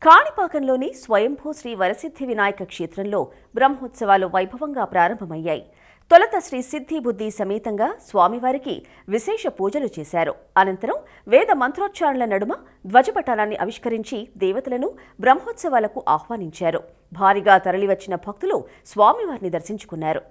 కాణిపాకంలోని స్వయంభూ శ్రీ వరసిద్ధి వినాయక క్షేత్రంలో బ్రహ్మోత్సవాలు వైభవంగా ప్రారంభమయ్యాయి. తొలుత శ్రీ సిద్ధి బుద్ధి సమేతంగా స్వామివారికి విశేష పూజలు చేశారు. అనంతరం వేద మంత్రోచ్చారణల నడుమ ధ్వజపటాలాన్ని ఆవిష్కరించి దేవతలను బ్రహ్మోత్సవాలకు ఆహ్వానించారు. భారీగా తరలివచ్చిన భక్తులు స్వామివారిని దర్శించుకున్నారు.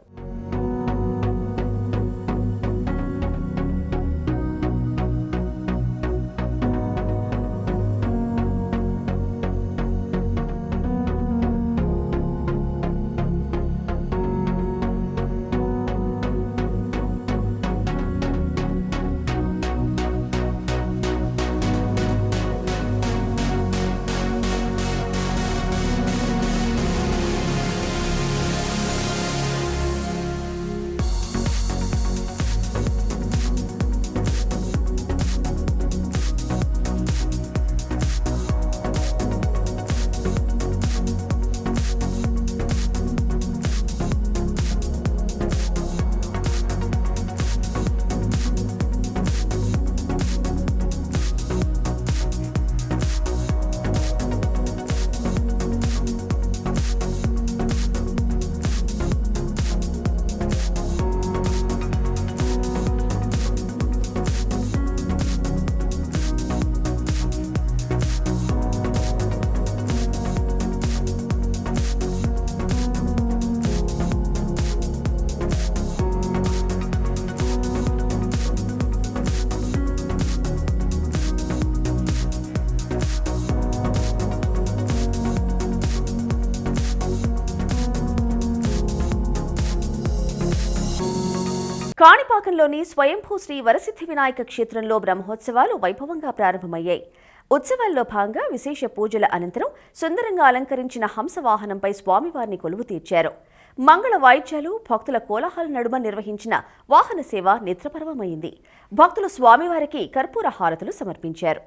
కాణిపాకంలోని స్వయంభూ శ్రీ వరసిద్ధి వినాయక క్షేత్రంలో బ్రహ్మోత్సవాలు వైభవంగా ప్రారంభమయ్యాయి. ఉత్సవాల్లో భాగంగా విశేష పూజల అనంతరం సుందరంగా అలంకరించిన హంసవాహనంపై స్వామివారిని కొలువు తీర్చారు. మంగళ వాయిద్యాలు, భక్తుల కోలాహల నడుమ నిర్వహించిన వాహన సేవ నేత్రపర్వమైంది. భక్తులు స్వామివారికి కర్పూర హారతులు సమర్పించారు.